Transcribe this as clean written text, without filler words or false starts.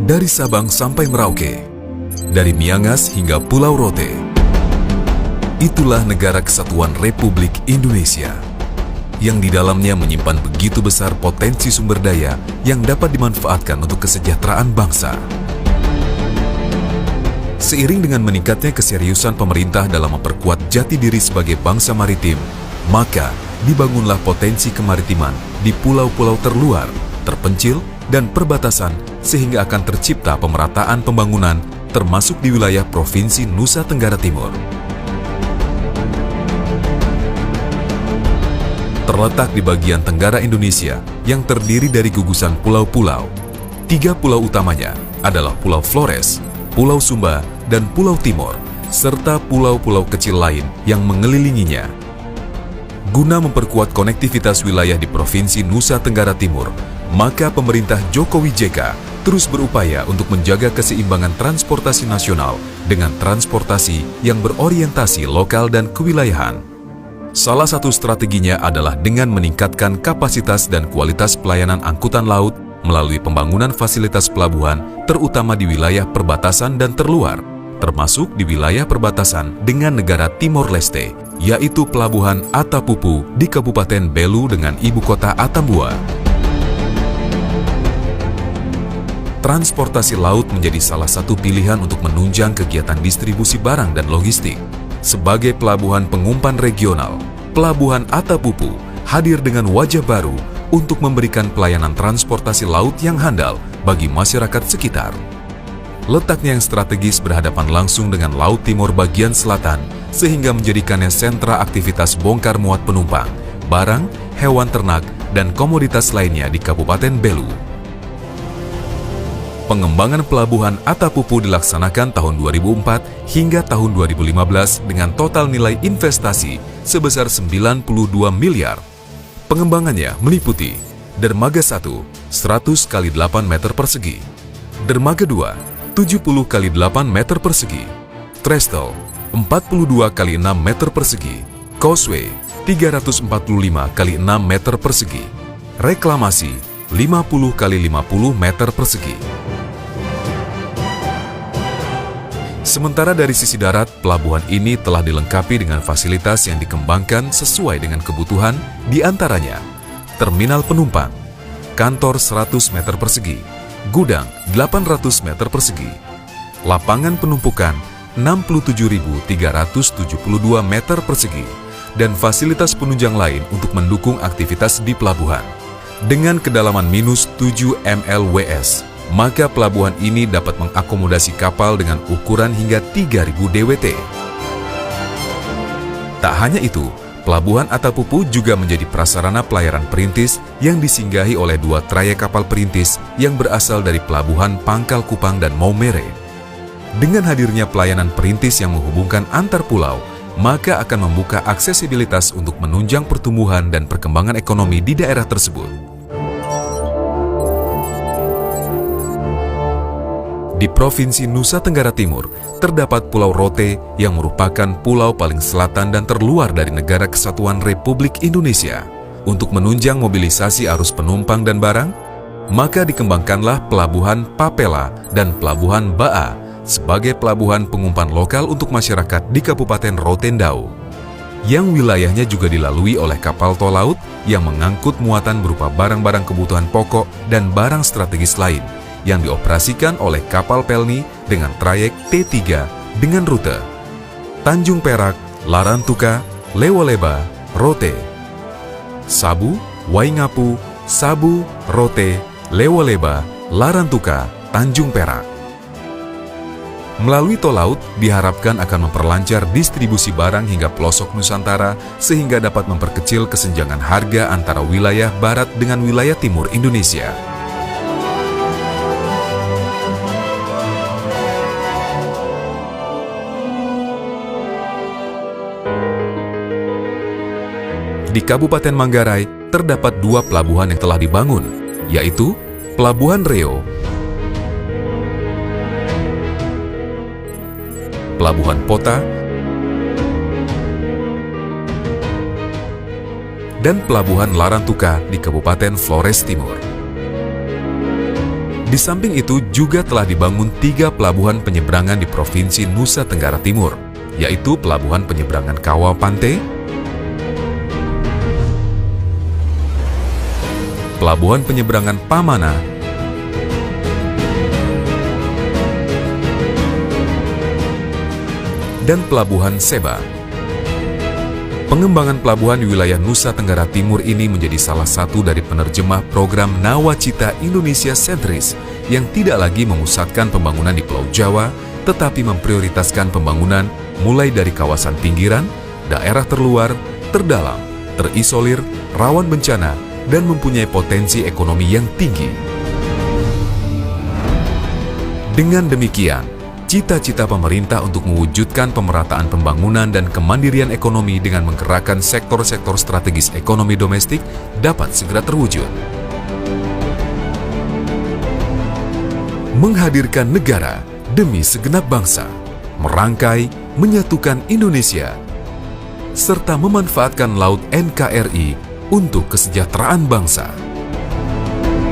dari Sabang sampai Merauke, dari Miangas hingga Pulau Rote. Itulah Negara Kesatuan Republik Indonesia, yang di dalamnya menyimpan begitu besar potensi sumber daya yang dapat dimanfaatkan untuk kesejahteraan bangsa. Seiring dengan meningkatnya keseriusan pemerintah dalam memperkuat jati diri sebagai bangsa maritim, maka dibangunlah potensi kemaritiman di pulau-pulau terluar, terpencil, dan perbatasan sehingga akan tercipta pemerataan pembangunan termasuk di wilayah Provinsi Nusa Tenggara Timur. Terletak di bagian tenggara Indonesia yang terdiri dari gugusan pulau-pulau. 3 pulau utamanya adalah Pulau Flores, Pulau Sumba, dan Pulau Timor, serta pulau-pulau kecil lain yang mengelilinginya. Guna memperkuat konektivitas wilayah di Provinsi Nusa Tenggara Timur, maka pemerintah Jokowi JK terus berupaya untuk menjaga keseimbangan transportasi nasional dengan transportasi yang berorientasi lokal dan kewilayahan. Salah satu strateginya adalah dengan meningkatkan kapasitas dan kualitas pelayanan angkutan laut melalui pembangunan fasilitas pelabuhan, terutama di wilayah perbatasan dan terluar, termasuk di wilayah perbatasan dengan negara Timor Leste, yaitu Pelabuhan Atapupu di Kabupaten Belu dengan ibu kota Atambua. Transportasi laut menjadi salah satu pilihan untuk menunjang kegiatan distribusi barang dan logistik. Sebagai pelabuhan pengumpan regional, Pelabuhan Atapupu hadir dengan wajah baru untuk memberikan pelayanan transportasi laut yang handal bagi masyarakat sekitar. Letaknya yang strategis berhadapan langsung dengan Laut Timur bagian selatan, sehingga menjadikannya sentra aktivitas bongkar muat penumpang, barang, hewan ternak, dan komoditas lainnya di Kabupaten Belu. Pengembangan Pelabuhan Atapupu dilaksanakan tahun 2004 hingga tahun 2015 dengan total nilai investasi sebesar 92 miliar. Pengembangannya meliputi Dermaga 1, 100 x 8 meter persegi, Dermaga 2, 70 x 8 meter persegi, Trestle, 42 x 6 meter persegi, Causeway, 345 x 6 meter persegi, Reklamasi, 50 x 50 meter persegi. Sementara dari sisi darat, pelabuhan ini telah dilengkapi dengan fasilitas yang dikembangkan sesuai dengan kebutuhan, di antaranya terminal penumpang, kantor 100 meter persegi, gudang 800 meter persegi, lapangan penumpukan 67.372 meter persegi, dan fasilitas penunjang lain untuk mendukung aktivitas di pelabuhan. Dengan kedalaman minus 7 mlws, maka pelabuhan ini dapat mengakomodasi kapal dengan ukuran hingga 3.000 DWT. Tak hanya itu, Pelabuhan Atapupu juga menjadi prasarana pelayaran perintis yang disinggahi oleh 2 trayek kapal perintis yang berasal dari Pelabuhan Pangkal Kupang dan Maumere. Dengan hadirnya pelayanan perintis yang menghubungkan antar pulau, maka akan membuka aksesibilitas untuk menunjang pertumbuhan dan perkembangan ekonomi di daerah tersebut. Di Provinsi Nusa Tenggara Timur, terdapat Pulau Rote yang merupakan pulau paling selatan dan terluar dari Negara Kesatuan Republik Indonesia. Untuk menunjang mobilisasi arus penumpang dan barang, maka dikembangkanlah Pelabuhan Papela dan Pelabuhan Baa sebagai pelabuhan pengumpan lokal untuk masyarakat di Kabupaten Rotendao, yang wilayahnya juga dilalui oleh kapal tol laut yang mengangkut muatan berupa barang-barang kebutuhan pokok dan barang strategis lain, yang dioperasikan oleh kapal Pelni dengan trayek T3 dengan rute Tanjung Perak, Larantuka, Lewoleba, Rote, Sabu, Waingapu, Sabu, Rote, Lewoleba, Larantuka, Tanjung Perak. Melalui tol laut diharapkan akan memperlancar distribusi barang hingga pelosok Nusantara sehingga dapat memperkecil kesenjangan harga antara wilayah barat dengan wilayah timur Indonesia. Di Kabupaten Manggarai, terdapat 2 pelabuhan yang telah dibangun, yaitu Pelabuhan Reo, Pelabuhan Pota, dan Pelabuhan Larantuka di Kabupaten Flores Timur. Di samping itu juga telah dibangun 3 pelabuhan penyeberangan di Provinsi Nusa Tenggara Timur, yaitu Pelabuhan Penyeberangan Kawah Pante, Pelabuhan Penyeberangan Pamana, dan Pelabuhan Seba. Pengembangan pelabuhan di wilayah Nusa Tenggara Timur ini menjadi salah satu dari penerjemah program Nawacita Indonesia Sentris yang tidak lagi memusatkan pembangunan di Pulau Jawa, tetapi memprioritaskan pembangunan mulai dari kawasan pinggiran, daerah terluar, terdalam, terisolir, rawan bencana, dan mempunyai potensi ekonomi yang tinggi. Dengan demikian, cita-cita pemerintah untuk mewujudkan pemerataan pembangunan dan kemandirian ekonomi dengan menggerakkan sektor-sektor strategis ekonomi domestik dapat segera terwujud. Menghadirkan negara demi segenap bangsa, merangkai, menyatukan Indonesia, serta memanfaatkan Laut NKRI untuk kesejahteraan bangsa.